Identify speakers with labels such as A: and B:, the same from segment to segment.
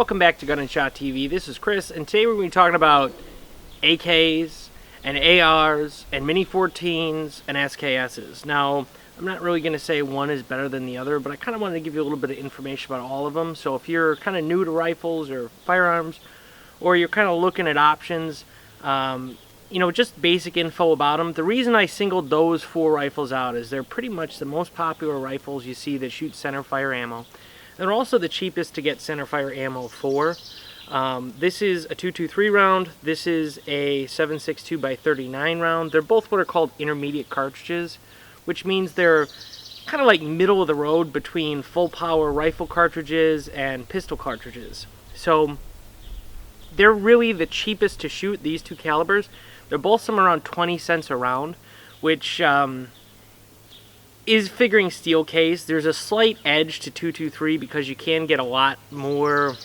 A: Welcome back to Gun&ShotTV. This is Chris, and today we're going to be talking about AKs and ARs and Mini14s and SKSs. Now, I'm not really going to say one is better than the other, but I kind of wanted to give you a little bit of information about all of them. So if you're kind of new to rifles or firearms, or you're kind of looking at options, just basic info about them. The reason I singled those 4 rifles out is they're pretty much the most popular rifles you see that shoot centerfire ammo. They're also the cheapest to get centerfire ammo for. This is a 223 round. This is a 7.62x39 round. They're both what are called intermediate cartridges, which means they're kind of like middle of the road between full power rifle cartridges and pistol cartridges. So they're really the cheapest to shoot, these 2 calibers. They're both somewhere around 20 cents a round, which is figuring steel case. There's a slight edge to 223 because you can get a lot more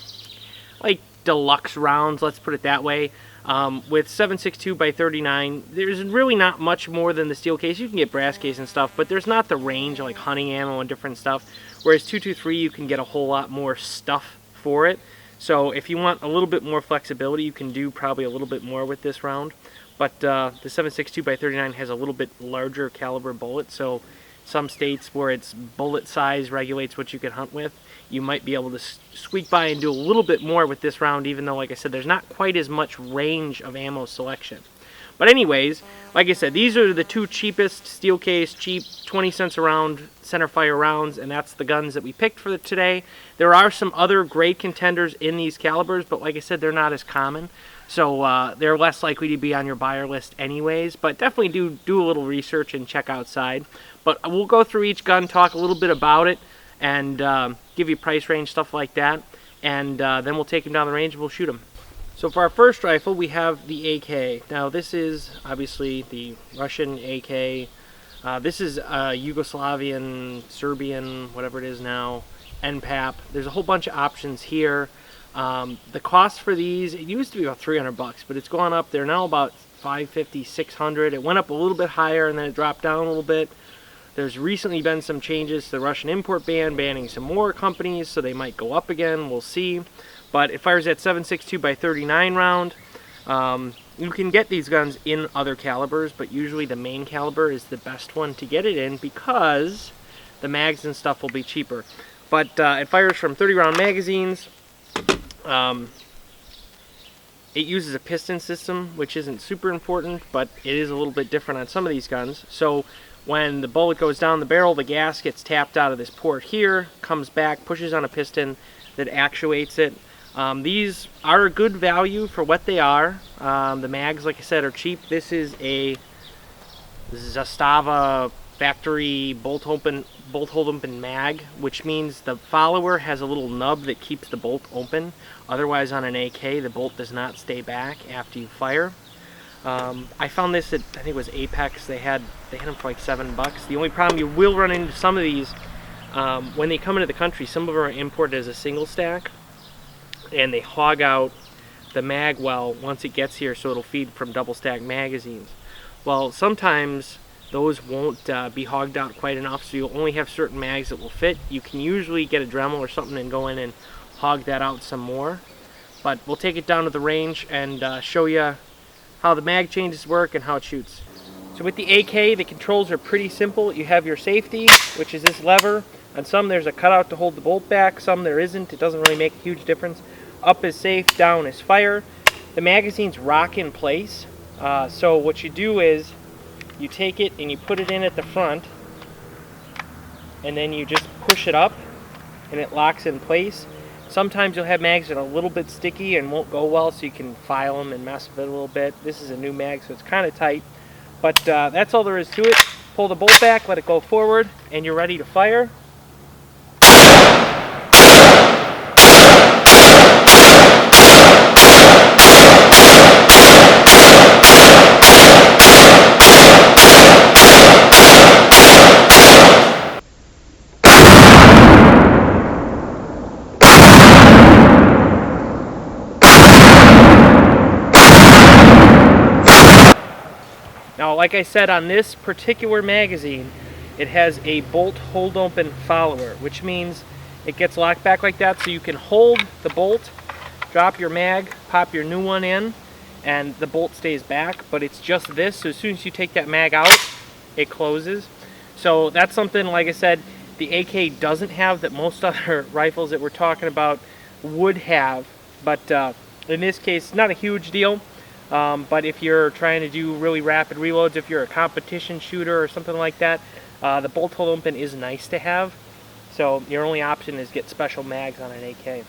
A: like deluxe rounds, let's put it that way. With 7.62x39, there's really not much more than the steel case. You can get brass case and stuff, but there's not the range of like hunting ammo and different stuff. Whereas 223, you can get a whole lot more stuff for it. So if you want a little bit more flexibility, you can do probably a little bit more with this round. But the 7.62x39 has a little bit larger caliber bullet, so some states where its bullet size regulates what you can hunt with, you might be able to squeak by and do a little bit more with this round, even though, like I said, there's not quite as much range of ammo selection. But anyways, like I said, these are the 2 cheapest steel case, cheap, 20 cents a round centerfire rounds, and that's the guns that we picked for today. There are some other great contenders in these calibers, but like I said, they're not as common. So they're less likely to be on your buyer list anyways, but definitely do a little research and check outside. But we'll go through each gun, talk a little bit about it, and give you price range, stuff like that. And then we'll take them down the range and we'll shoot them. So for our first rifle, we have the AK. Now this is obviously the Russian AK. This is Yugoslavian, Serbian, whatever it is now, NPAP. There's a whole bunch of options here. The cost for these, it used to be about 300 bucks, but it's gone up. They're now about 550, 600. It went up a little bit higher and then it dropped down a little bit. There's recently been some changes to the Russian import ban, banning some more companies, so they might go up again. We'll see. But it fires at 7.62x39 round. You can get these guns in other calibers, but usually the main caliber is the best one to get it in because the mags and stuff will be cheaper. But it fires from 30 round magazines. It uses a piston system, which isn't super important, but it is a little bit different on some of these guns. So when the bullet goes down the barrel, the gas gets tapped out of this port here, comes back, pushes on a piston that actuates it. These are a good value for what they are. The mags, like I said, are cheap. This is a Zastava factory bolt hold open mag, which means the follower has a little nub that keeps the bolt open. Otherwise, on an AK, the bolt does not stay back after you fire. I found this at, I think it was Apex. They had them for like $7. The only problem, you will run into some of these when they come into the country. Some of them are imported as a single stack, and they hog out the mag well once it gets here, so it'll feed from double stack magazines. Well, sometimes those won't be hogged out quite enough, so you'll only have certain mags that will fit. You can usually get a Dremel or something and go in and hog that out some more. But we'll take it down to the range and show you how the mag changes work and how it shoots. So with the AK, the controls are pretty simple. You have your safety, which is this lever. On some there's a cutout to hold the bolt back, some there isn't. It doesn't really make a huge difference. Up is safe, down is fire. The magazines rock in place. So what you do is you take it and you put it in at the front, and then you just push it up and it locks in place. Sometimes you'll have mags that are a little bit sticky and won't go well, so you can file them and mess with it a little bit. This is a new mag, so it's kind of tight. But that's all there is to it. Pull the bolt back, let it go forward, and you're ready to fire. Now, like I said, on this particular magazine, it has a bolt hold open follower, which means it gets locked back like that, so you can hold the bolt drop your mag, pop your new one in, and the bolt stays back, but it's just this, so as soon as you take that mag out, it closes. So that's something, like I said, the AK doesn't have that most other rifles that we're talking about would have, but in this case, not a huge deal. But if you're trying to do really rapid reloads, if you're a competition shooter or something like that, the bolt hole open is nice to have. So your only option is get special mags on an AK.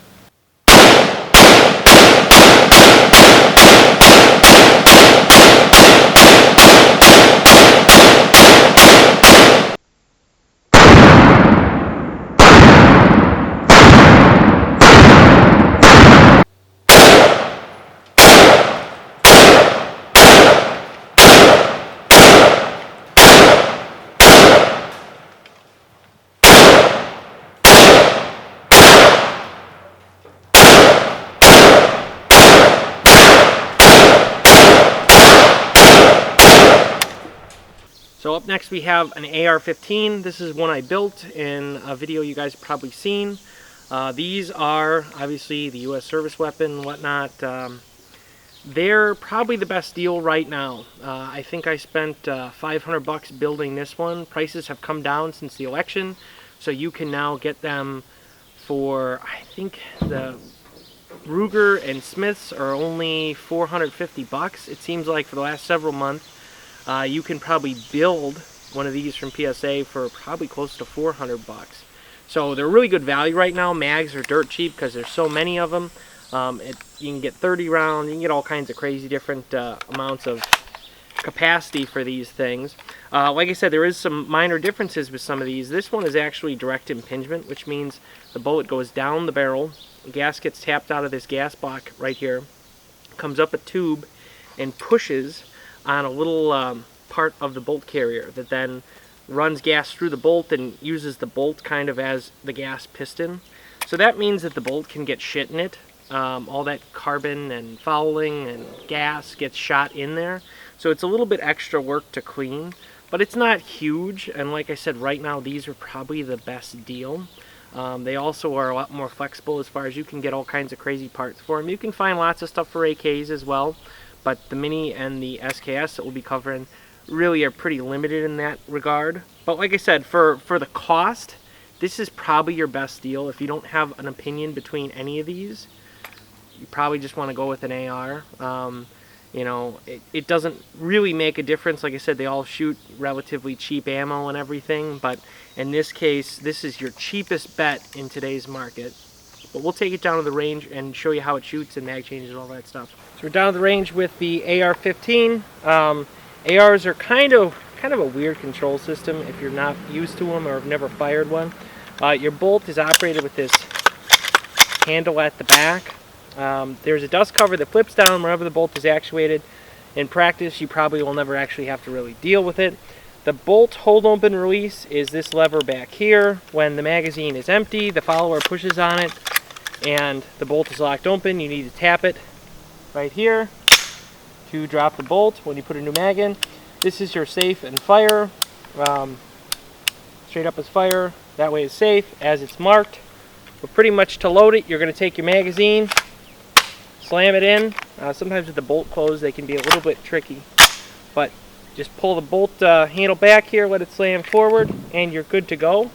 A: So up next we have an AR-15. This is one I built in a video you guys have probably seen. These are obviously the U.S. service weapon and whatnot. They're probably the best deal right now. I think I spent $500 building this one. Prices have come down since the election, so you can now get them for, I think the Ruger and Smiths are only $450. It seems like for the last several months. You can probably build one of these from PSA for probably close to $400. So they're really good value right now. Mags are dirt cheap because there's so many of them. You can get 30 rounds, you can get all kinds of crazy different amounts of capacity for these things. Like I said, there is some minor differences with some of these. This one is actually direct impingement, which means the bullet goes down the barrel, the gas gets tapped out of this gas block right here, comes up a tube, and pushes on a little part of the bolt carrier that then runs gas through the bolt and uses the bolt kind of as the gas piston. So that means that the bolt can get shit in it. All that carbon and fouling and gas gets shot in there. So it's a little bit extra work to clean, but it's not huge. And like I said, right now these are probably the best deal. They also are a lot more flexible as far as you can get all kinds of crazy parts for them. You can find lots of stuff for AKs as well. But the Mini and the SKS that we'll be covering really are pretty limited in that regard. But like I said, for the cost, this is probably your best deal. If you don't have an opinion between any of these, you probably just want to go with an AR. You know, it doesn't really make a difference. Like I said, they all shoot relatively cheap ammo and everything. But in this case, this is your cheapest bet in today's market. But we'll take it down to the range and show you how it shoots and mag changes and all that stuff. So we're down to the range with the AR-15. ARs are kind of a weird control system if you're not used to them or have never fired one. Your bolt is operated with this handle at the back. There's a dust cover that flips down wherever the bolt is actuated. In practice, you probably will never actually have to really deal with it. The bolt hold open release is this lever back here. When the magazine is empty, the follower pushes on it and the bolt is locked open. You need to tap it right here to drop the bolt when you put a new mag in. This is your safe and fire. Straight up as fire. That way it's safe as it's marked. But pretty much to load it, you're going to take your magazine, slam it in. Sometimes with the bolt closed, they can be a little bit tricky. But just pull the bolt handle back here, let it slam forward, and you're good to go.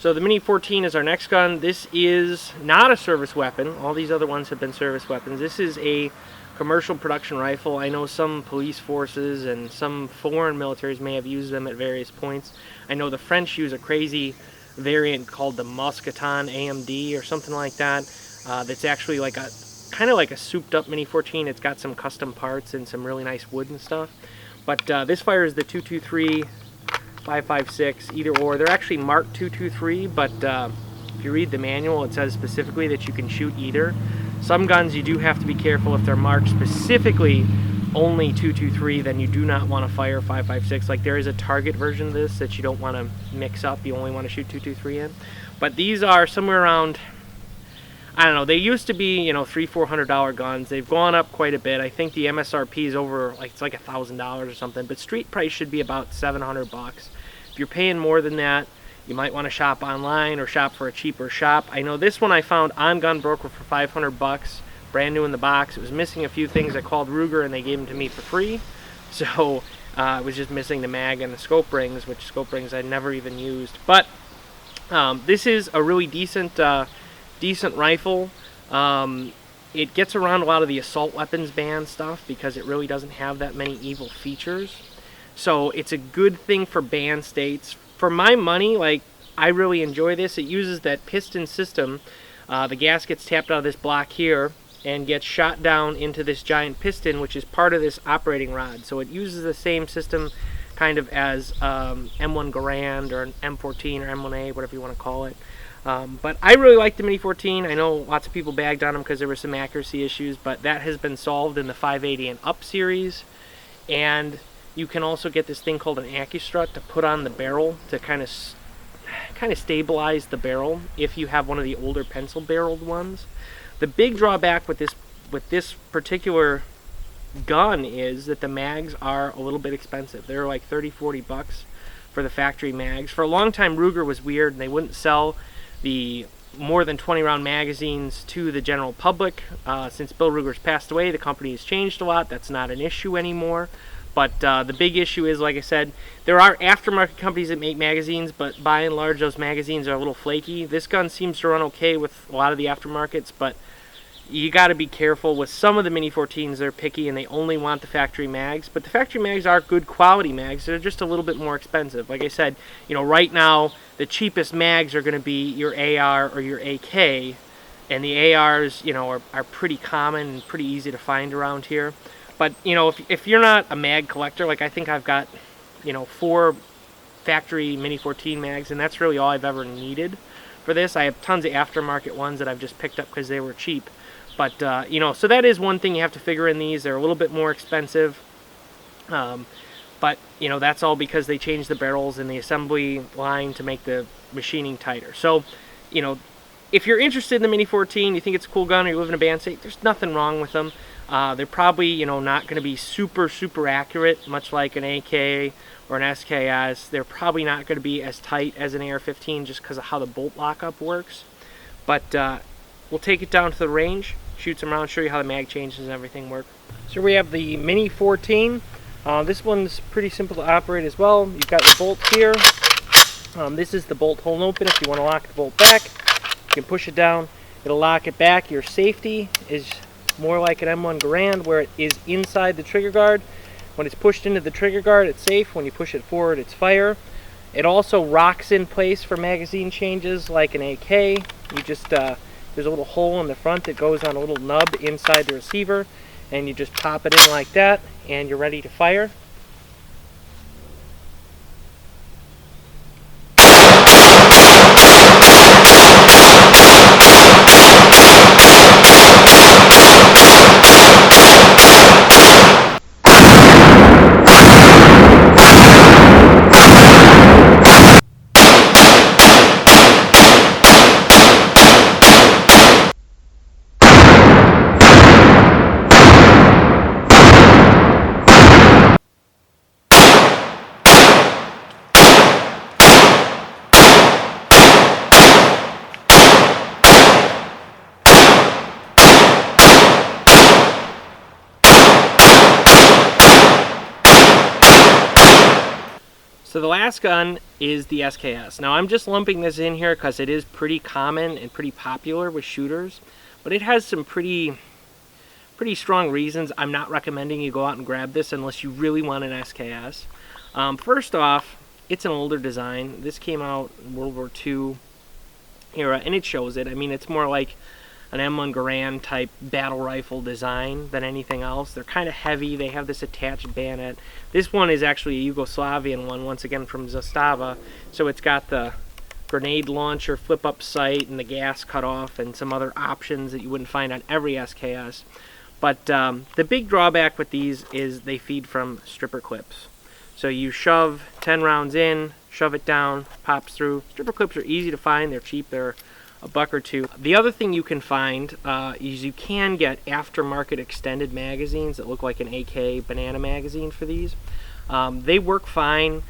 A: So the Mini14 is our next gun. This is not a service weapon. All these other ones have been service weapons. This is a commercial production rifle. I know some police forces and some foreign militaries may have used them at various points. I know the French use a crazy variant called the Mousqueton AMD or something like that. That's actually like a kind of like a souped up Mini-14. It's got some custom parts and some really nice wood and stuff. But this fires the 223, 5.56, either or. They're actually marked 223, but if you read the manual, it says specifically that you can shoot either. Some guns you do have to be careful if they're marked specifically only 223, then you do not want to fire 5.56. Like there is a target version of this that you don't want to mix up. You only want to shoot 223 in. But these are somewhere around, I don't know, they used to be, you know, $300-400 guns. They've gone up quite a bit. I think the MSRP is over, like it's like $1,000 or something, but street price should be about $700. If you're paying more than that, you might want to shop online or shop for a cheaper shop. I know this one I found on Gun Broker for $500, brand new in the box. It was missing a few things. I called Ruger and they gave them to me for free. So it was just missing the mag and the scope rings, which scope rings I'd never even used. But this is a really decent rifle. It gets around a lot of the assault weapons ban stuff because it really doesn't have that many evil features. So it's a good thing for ban states. For my money, like, I really enjoy this. It uses that piston system. The gas gets tapped out of this block here and gets shot down into this giant piston, which is part of this operating rod. So it uses the same system kind of as M1 Garand or an M14 or M1A, whatever you want to call it. But I really like the Mini-14. I know lots of people bagged on them because there were some accuracy issues, but that has been solved in the 580 and up series. And you can also get this thing called an AccuStrut to put on the barrel to kind of stabilize the barrel if you have one of the older pencil barreled ones. The big drawback with this particular gun is that the mags are a little bit expensive. They're like $30-40 for the factory mags. For a long time, Ruger was weird and they wouldn't sell the more than 20 round magazines to the general public. Since Bill Ruger's passed away, the company has changed a lot. That's not an issue anymore. But the big issue is, like I said, there are aftermarket companies that make magazines, but by and large those magazines are a little flaky. This gun seems to run okay with a lot of the aftermarkets, but you got to be careful with some of the Mini-14s. They're picky and they only want the factory mags, but the factory mags are good quality mags. They're just a little bit more expensive. Like I said, you know, right now the cheapest mags are going to be your AR or your AK, and the ARs, you know, are pretty common and pretty easy to find around here. But, you know, if you're not a mag collector, like I think I've got, you know, 4 factory Mini-14 mags, and that's really all I've ever needed for this. I have tons of aftermarket ones that I've just picked up because they were cheap. But, you know, so that is one thing you have to figure in these. They're a little bit more expensive. But, you know, that's all because they changed the barrels in the assembly line to make the machining tighter. So, you know, if you're interested in the Mini-14, you think it's a cool gun, or you live in a band state, there's nothing wrong with them. They're probably, you know, not going to be super accurate, much like an AK or an SKS. They're probably not going to be as tight as an AR-15 just because of how the bolt lockup works. But we'll take it down to the range, shoot some rounds, show you how the mag changes and everything work. So we have the Mini-14. This one's pretty simple to operate as well. You've got the bolt here. This is the bolt holding open. If you want to lock the bolt back, you can push it down. It'll lock it back. Your safety is more like an M1 Garand, where it is inside the trigger guard. When it's pushed into the trigger guard, it's safe. When you push it forward, it's fire. It also rocks in place for magazine changes like an AK. You just there's a little hole in the front that goes on a little nub inside the receiver, and you just pop it in like that, and you're ready to fire. So the last gun is the SKS. Now I'm just lumping this in here because it is pretty common and pretty popular with shooters, but it has some pretty strong reasons I'm not recommending you go out and grab this unless you really want an SKS. First off, it's an older design. This came out in World War II era, and it shows it. I mean, it's more like an M1 Garand type battle rifle design than anything else. They're kind of heavy. They have this attached bayonet. This one is actually a Yugoslavian one, once again from Zastava. So it's got the grenade launcher flip-up sight and the gas cutoff and some other options that you wouldn't find on every SKS. But the big drawback with these is they feed from stripper clips. So you shove 10 rounds in, shove it down, pops through. Stripper clips are easy to find. They're cheap. They're $1 or $2. The other thing you can find is you can get aftermarket extended magazines that look like an AK banana magazine for these. They work fine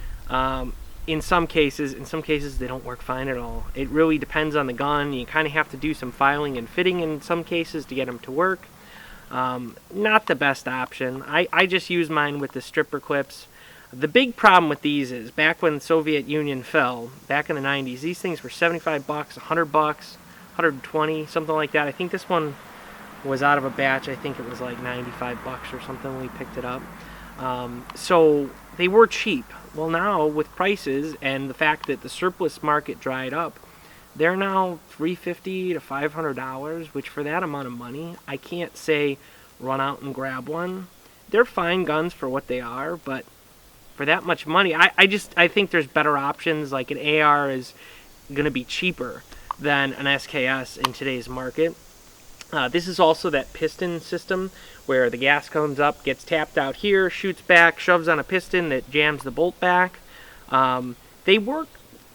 A: in some cases. In some cases, they don't work fine at all. It really depends on the gun. You kind of have to do some filing and fitting in some cases to get them to work. Not the best option. I just use mine with the stripper clips. The big problem with these is back when the Soviet Union fell, back in the 90s, these things were $75, $100, $120, something like that. I think this one was out of a batch. I think it was like $95 or something when we picked it up. So they were cheap. Well, now with prices and the fact that the surplus market dried up, they're now $350 to $500, which for that amount of money, I can't say run out and grab one. They're fine guns for what they are, but for that much money, I think there's better options. Like an AR is going to be cheaper than an SKS in today's market. This is also that piston system where the gas comes up, gets tapped out here, shoots back, shoves on a piston that jams the bolt back. They work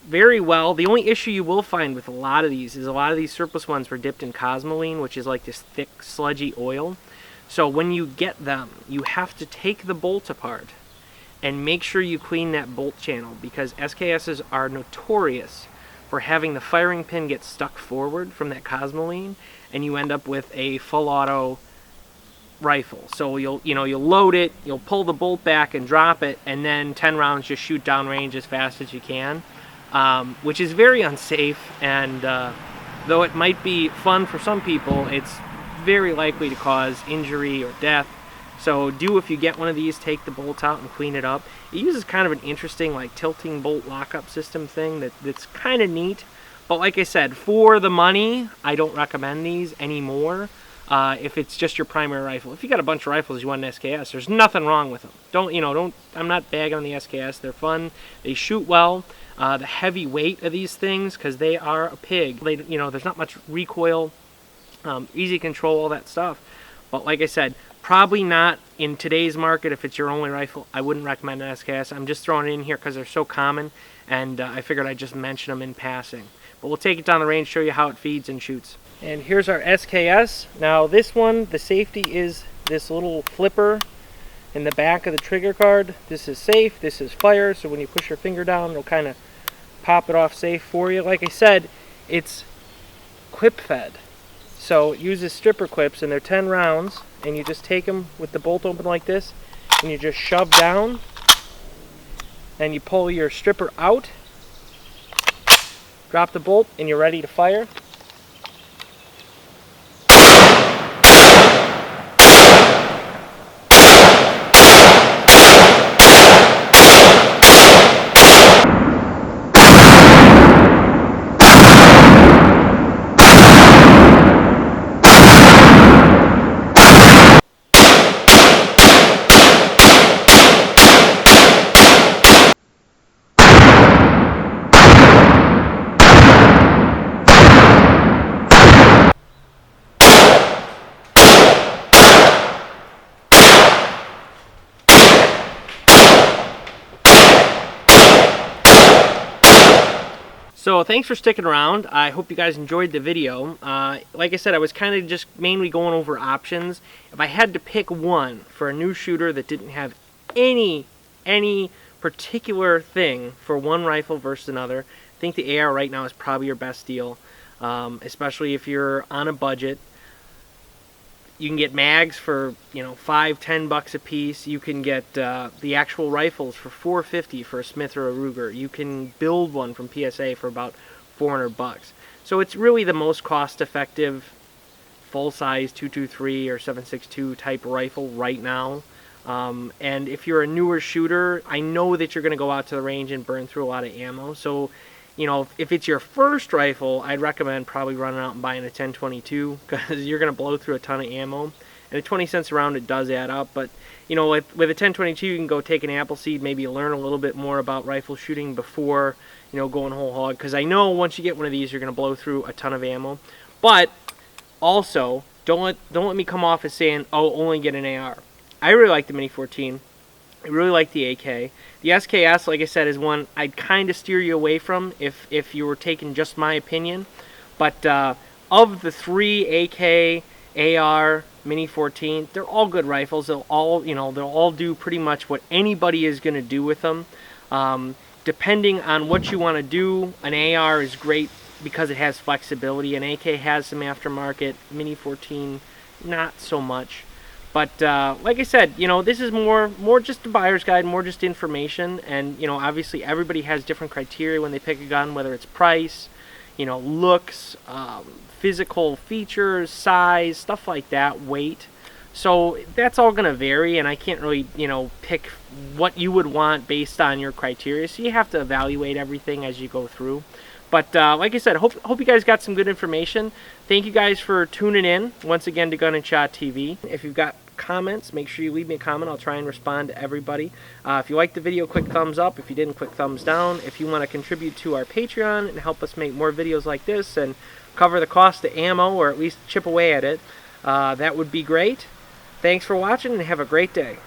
A: very well. The only issue you will find with a lot of these is a lot of these surplus ones were dipped in cosmoline, which is like this thick, sludgy oil. So when you get them, you have to take the bolt apart and make sure you clean that bolt channel, because SKSs are notorious for having the firing pin get stuck forward from that cosmoline, and you end up with a full auto rifle. So you'll load it, you'll pull the bolt back and drop it, and then 10 rounds just shoot downrange as fast as you can, which is very unsafe. And though it might be fun for some people, it's very likely to cause injury or death. So if you get one of these, take the bolt out and clean it up. It uses kind of an interesting like tilting bolt lockup system thing that's kind of neat. But like I said, for the money, I don't recommend these anymore. If it's just your primary rifle. If you got a bunch of rifles you want an SKS, there's nothing wrong with them. I'm not bagging on the SKS. They're fun. They shoot well. The heavy weight of these things, because they are a pig. There's not much recoil, easy control, all that stuff. But like I said, probably not in today's market. If it's your only rifle, I wouldn't recommend an SKS. I'm just throwing it in here because they're so common, and I figured I'd just mention them in passing. But we'll take it down the range, show you how it feeds and shoots. And here's our SKS. Now this one, the safety is this little flipper in the back of the trigger guard. This is safe, this is fire, so when you push your finger down, it'll kind of pop it off safe for you. Like I said, it's clip fed. So it uses stripper clips, and they're 10 rounds, and you just take them with the bolt open like this, and you just shove down, and you pull your stripper out, drop the bolt, and you're ready to fire. So thanks for sticking around. I hope you guys enjoyed the video. Like I said, I was kind of just mainly going over options. If I had to pick one for a new shooter that didn't have any particular thing for one rifle versus another, I think the AR right now is probably your best deal, especially if you're on a budget. You can get mags for $5-10 a piece. You can get the actual rifles for $450 for a Smith or a Ruger. You can build one from PSA for about $400. So it's really the most cost-effective full-size 223 or 7.62 type rifle right now. And if you're a newer shooter, I know that you're going to go out to the range and burn through a lot of ammo. So You know, if it's your first rifle, I'd recommend probably running out and buying a 1022 because you're going to blow through a ton of ammo. And at 20 cents a round, it does add up. But, you know, with a 1022, you can go take an Appleseed, maybe learn a little bit more about rifle shooting before, you know, going whole hog. Because I know once you get one of these, you're going to blow through a ton of ammo. But also, don't let me come off as saying, oh, only get an AR. I really like the Mini14. I really like the AK. The SKS, like I said, is one I'd kind of steer you away from if you were taking just my opinion. But of the three, AK, AR, Mini14, they're all good rifles. They'll all do pretty much what anybody is going to do with them. Depending on what you want to do, an AR is great because it has flexibility. An AK has some aftermarket. Mini14, not so much. But like I said, you know, this is more just a buyer's guide, more just information. And, you know, obviously everybody has different criteria when they pick a gun, whether it's price, you know, looks, physical features, size, stuff like that, weight. So that's all going to vary, and I can't really, you know, pick what you would want based on your criteria. So you have to evaluate everything as you go through. But like I said, hope you guys got some good information. Thank you guys for tuning in once again to Gun&ShotTV. If you've got comments, make sure you leave me a comment. I'll try and respond to everybody. If you liked the video, quick thumbs up. If you didn't, quick thumbs down. If you want to contribute to our Patreon and help us make more videos like this and cover the cost of ammo, or at least chip away at it, that would be great. Thanks for watching and have a great day.